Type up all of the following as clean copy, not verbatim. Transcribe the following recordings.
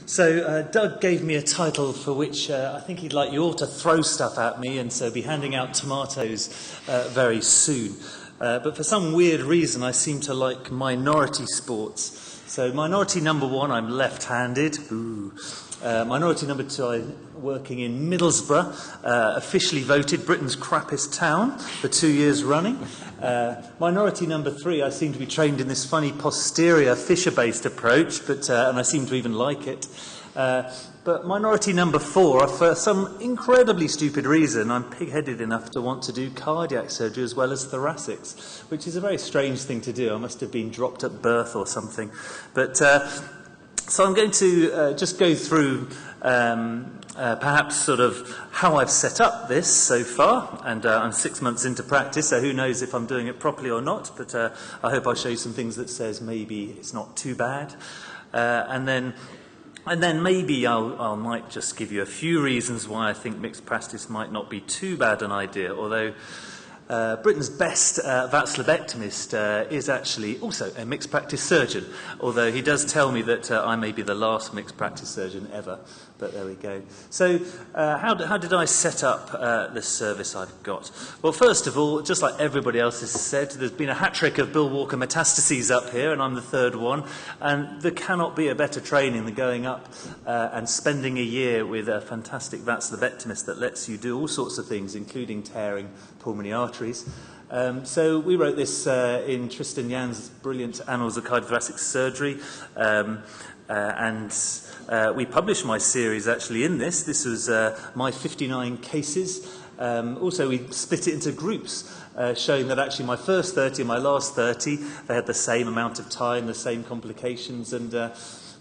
So Doug gave me a title for which I think he'd like you all to throw stuff at me, and so be handing out tomatoes very soon. But for some weird reason, I seem to like minority sports. So minority number 1, I'm left-handed. Ooh. Minority number 2, I'm working in Middlesbrough, officially voted Britain's crappiest town for 2 years running. Minority number 3, I seem to be trained in this funny posterior fissure-based approach, and I seem to even like it. But minority number 4, for some incredibly stupid reason, I'm pig-headed enough to want to do cardiac surgery as well as thoracics, which is a very strange thing to do. I must have been dropped at birth or something. But so I'm going to just go through perhaps sort of how I've set up this so far, and I'm 6 months into practice, so who knows if I'm doing it properly or not, but I hope I'll show you some things that says maybe it's not too bad. And then maybe I might just give you a few reasons why I think mixed practice might not be too bad an idea, although Britain's best VATS lobectomist is actually also a mixed practice surgeon, although he does tell me that I may be the last mixed practice surgeon ever, but there we go. So how did I set up this service I've got? Well, first of all, just like everybody else has said, there's been a hat-trick of Bill Walker metastases up here, and I'm the third one, and there cannot be a better training than going up and spending a year with a fantastic VATS lobectomist that lets you do all sorts of things, including tearing pulmonary arteries. So we wrote this in Tristan Yan's brilliant Annals of Cardiothoracic Surgery, and we published my series actually in this. This was my 59 cases. Also, we split it into groups, showing that actually my first 30 and my last 30, they had the same amount of time, the same complications, and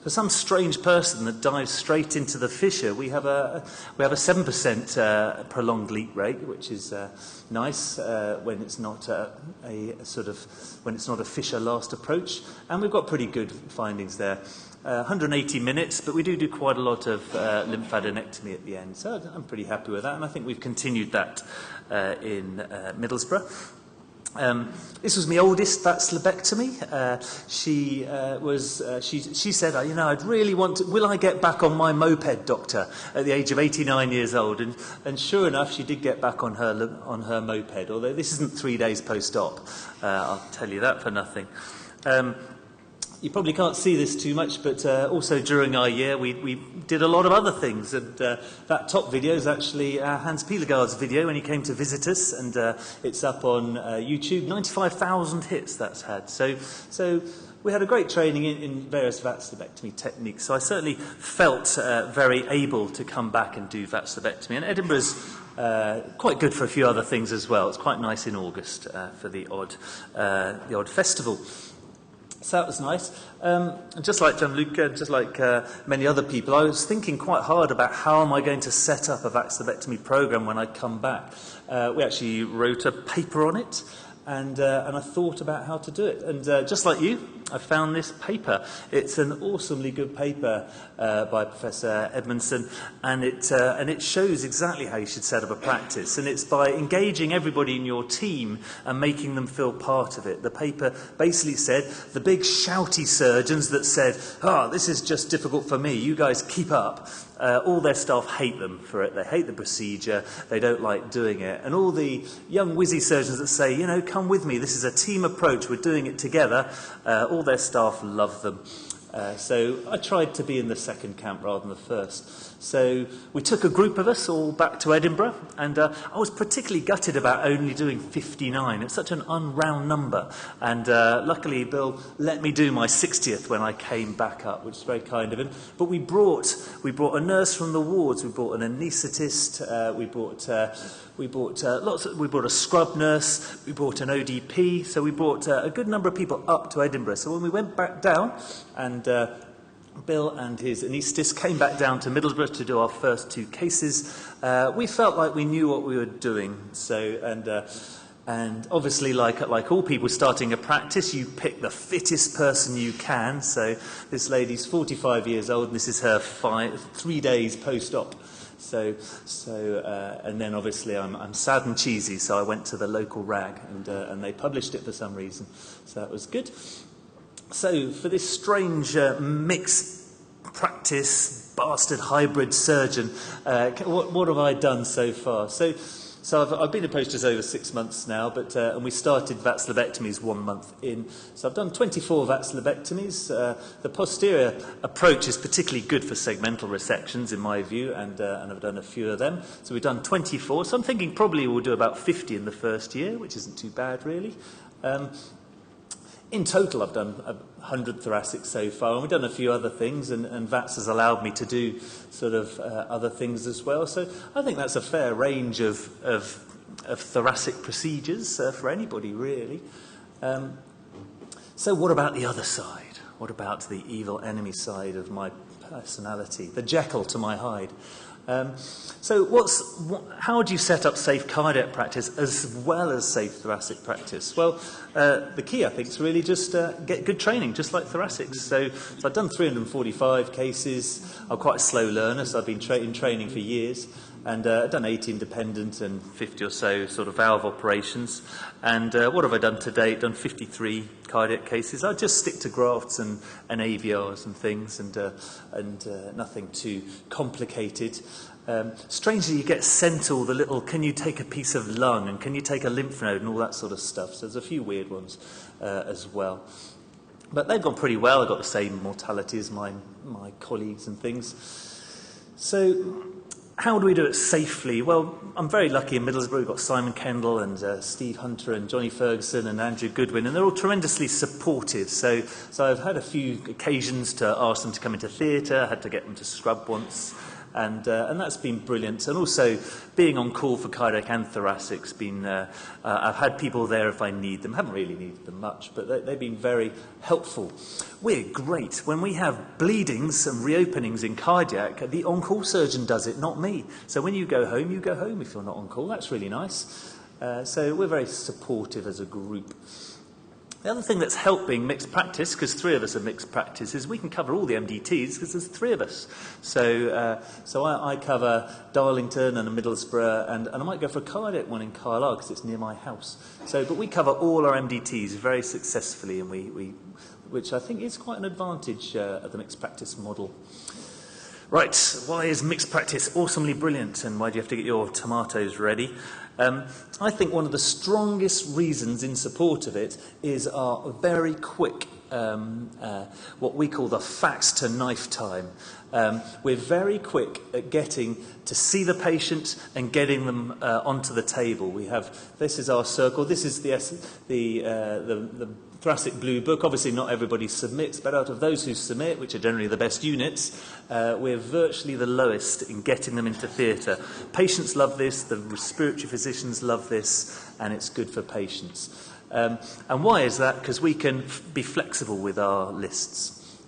for some strange person that dives straight into the fissure, we have a 7% prolonged leak rate, which is nice when it's not when it's not a fissure last approach, and we've got pretty good findings there. 180 minutes, but we do quite a lot of lymphadenectomy at the end, so I'm pretty happy with that, and I think we've continued that in Middlesbrough. This was my oldest VATS lobectomy. She said, I'd really want to, will I get back on my moped, doctor, at the age of 89 years old? And sure enough, she did get back on her moped, although this isn't 3 days post-op. I'll tell you that for nothing. You probably can't see this too much, but also during our year we did a lot of other things, and that top video is actually Hans Pielegaard's video when he came to visit us, and it's up on YouTube. 95,000 hits that's had. So we had a great training in various VATS lobectomy techniques, so I certainly felt very able to come back and do VATS lobectomy, and Edinburgh's quite good for a few other things as well. It's quite nice in August for the odd festival. So that was nice. And just like Gianluca, just like many other people, I was thinking quite hard about how am I going to set up a VATS lobectomy program when I come back. We actually wrote a paper on it, and I thought about how to do it. And just like you, I found this paper. It's an awesomely good paper by Professor Edmondson, and it shows exactly how you should set up a practice. And it's by engaging everybody in your team and making them feel part of it. The paper basically said the big shouty surgeons that said, this is just difficult for me, you guys keep up. All their staff hate them for it. They hate the procedure. They don't like doing it. And all the young whizzy surgeons that say, come with me, this is a team approach, we're doing it together, all their staff love them. So I tried to be in the second camp rather than the first. So we took a group of us all back to Edinburgh, and I was particularly gutted about only doing 59. It's such an unround number, and luckily Bill let me do my 60th when I came back up, which is very kind of him. But we brought a nurse from the wards, we brought an anaesthetist, we brought a scrub nurse, we brought an ODP, so we brought a good number of people up to Edinburgh. So when we went back down, and Bill and his anaesthetist came back down to Middlesbrough to do our first 2 cases, we felt like we knew what we were doing. So and obviously, like all people starting a practice, you pick the fittest person you can. So this lady's 45 years old, and this is her 3 days post-op. And then obviously I'm sad and cheesy, so I went to the local rag, and they published it for some reason. So that was good. So for this strange mixed practice, bastard hybrid surgeon. What have I done so far? So I've been in post just over 6 months now, and we started VATS lobectomies 1 month in. So I've done 24 VATS lobectomies. The posterior approach is particularly good for segmental resections, in my view, and I've done a few of them. So we've done 24. So I'm thinking probably we'll do about 50 in the first year, which isn't too bad, really. In total, I've done 100 thoracic so far, and we've done a few other things, and VATS has allowed me to do sort of other things as well. So I think that's a fair range of thoracic procedures for anybody, really. So what about the other side? What about the evil enemy side of my personality, the Jekyll to my Hyde? So how do you set up safe cardiac practice as well as safe thoracic practice? Well, the key, I think, is really just get good training, just like thoracics. So I've done 345 cases. I'm quite a slow learner, so I've been in training for years. And I've done 80 independent and 50 or so sort of valve operations. And what have I done to date? Done 53 cardiac cases. I just stick to grafts and AVRs and things, and nothing too complicated. Strangely, you get sent all the little, can you take a piece of lung and can you take a lymph node and all that sort of stuff. So there's a few weird ones as well. But they've gone pretty well. I've got the same mortality as my colleagues and things. So how do we do it safely? Well, I'm very lucky in Middlesbrough. We've got Simon Kendall and Steve Hunter and Johnny Ferguson and Andrew Goodwin, and they're all tremendously supportive. So I've had a few occasions to ask them to come into theatre, had to get them to scrub once, and that's been brilliant. And also, being on call for cardiac and thoracic's been, I've had people there if I need them. Haven't really needed them much, but they've been very helpful. We're great. When we have bleedings and reopenings in cardiac, the on-call surgeon does it, not me. So when you go home if you're not on call. That's really nice. So we're very supportive as a group. The other thing that's helped being mixed practice, because 3 of us are mixed practice, is we can cover all the MDTs because there's 3 of us. So I cover Darlington and Middlesbrough, and I might go for a cardiac one in Carlisle because it's near my house. But we cover all our MDTs very successfully, and which I think is quite an advantage of the mixed practice model. Right, why is mixed practice awesomely brilliant, and why do you have to get your tomatoes ready? I think one of the strongest reasons in support of it is our very quick, what we call the fax to knife time. We're very quick at getting to see the patient and getting them onto the table. This is our circle. This is the thoracic blue book. Obviously not everybody submits, but out of those who submit, which are generally the best units, we're virtually the lowest in getting them into theatre. Patients love this, the respiratory physicians love this, and it's good for patients. And why is that? Because we can be flexible with our lists.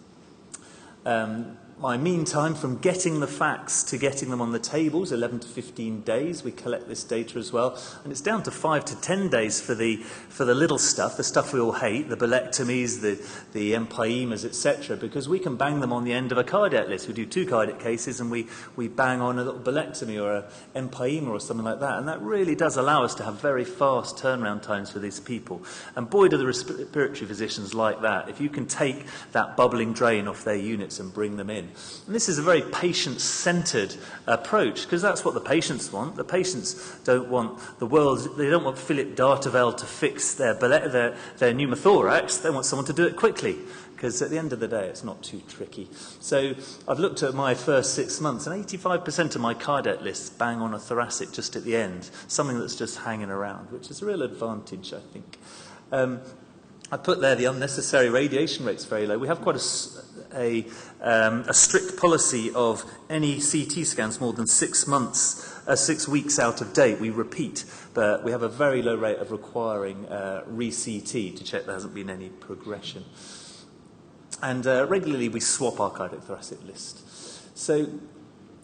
My mean time from getting the facts to getting them on the tables, 11 to 15 days. We collect this data as well. And it's down to 5 to 10 days for the little stuff, the stuff we all hate, the bolectomies, the empyemas, etc., because we can bang them on the end of a cardiac list. We do 2 cardiac cases and we bang on a little bolectomy or an empyema or something like that. And that really does allow us to have very fast turnaround times for these people. And boy, do the respiratory physicians like that. If you can take that bubbling drain off their units and bring them in. And this is a very patient-centred approach, because that's what the patients want. The patients don't want they don't want Philip Dartevelle to fix their pneumothorax. They want someone to do it quickly, because at the end of the day, it's not too tricky. So I've looked at my first 6 months, and 85% of my cardiac lists bang on a thoracic just at the end, something that's just hanging around, which is a real advantage, I think. I put there the unnecessary radiation rate's very low. We have quite a strict policy of any CT scans more than 6 weeks out of date. We repeat, but we have a very low rate of requiring re-CT to check there hasn't been any progression. And regularly we swap our cardiac thoracic list. So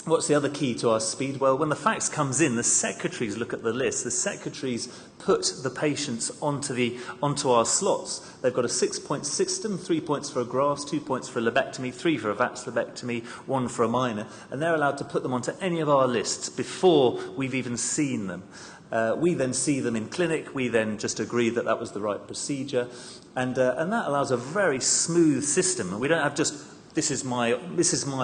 what's the other key to our speed? Well, when the fax comes in, the secretaries look at the list. The secretaries put the patients onto our slots. They've got a 6-point system, 3 points for a graft, 2 points for a lobectomy, 3 for a VATS lobectomy, 1 for a minor, and they're allowed to put them onto any of our lists before we've even seen them. We then see them in clinic. We then just agree that that was the right procedure, and that allows a very smooth system. We don't have just this is my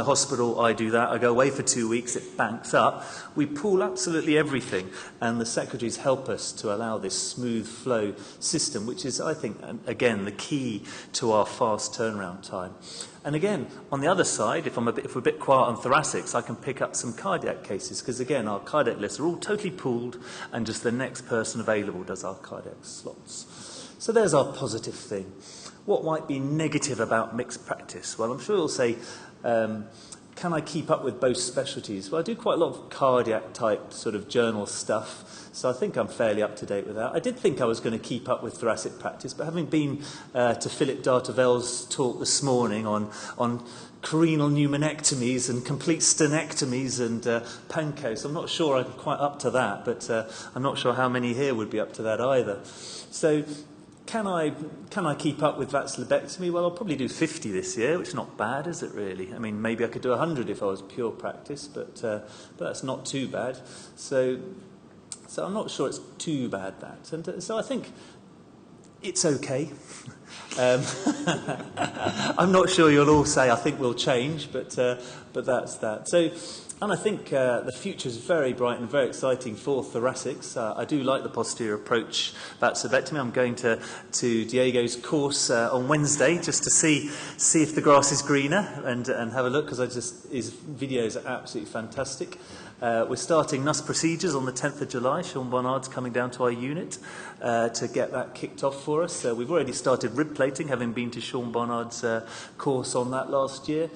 hospital, I do that, I go away for 2 weeks, it banks up. We pool absolutely everything, and the secretaries help us to allow this smooth flow system, which is, I think, again, the key to our fast turnaround time. And again, on the other side, if we're a bit quiet on thoracics, I can pick up some cardiac cases, because again, our cardiac lists are all totally pooled, and just the next person available does our cardiac slots. So there's our positive thing. What might be negative about mixed practice? Well, I'm sure you'll say, can I keep up with both specialties? Well, I do quite a lot of cardiac type sort of journal stuff, so I think I'm fairly up to date with that. I did think I was going to keep up with thoracic practice, but having been to Philip Dartevell's talk this morning on carenal pneumonectomies and complete stenectomies and pancos, I'm not sure I'm quite up to that, but I'm not sure how many here would be up to that either. So can I keep up with VATS lobectomy? Well, I'll probably do 50 this year, which is not bad, is it really? I mean, maybe I could do 100 if I was pure practice, but that's not too bad. So I'm not sure it's too bad, that. And so I think it's okay. I'm not sure you'll all say I think we'll change, but that's that. So, and I think the future is very bright and very exciting for thoracics. I do like the posterior approach VATS lobectomy. I'm going to Diego's course on Wednesday just to see if the grass is greener and have a look, because his videos are absolutely fantastic. We're starting NUS procedures on the 10th of July. Sean Barnard's coming down to our unit to get that kicked off for us. We've already started rib plating, having been to Sean Barnard's course on that last year.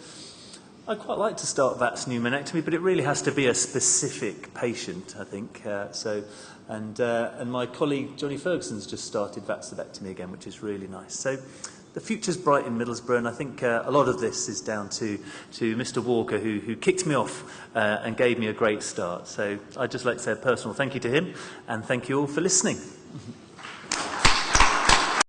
I'd quite like to start VATS pneumonectomy, but it really has to be a specific patient, I think. And my colleague Johnny Ferguson's just started VATS lobectomy again, which is really nice. So the future's bright in Middlesbrough, and I think a lot of this is down to Mr. Walker, who kicked me off and gave me a great start. So I'd just like to say a personal thank you to him, and thank you all for listening.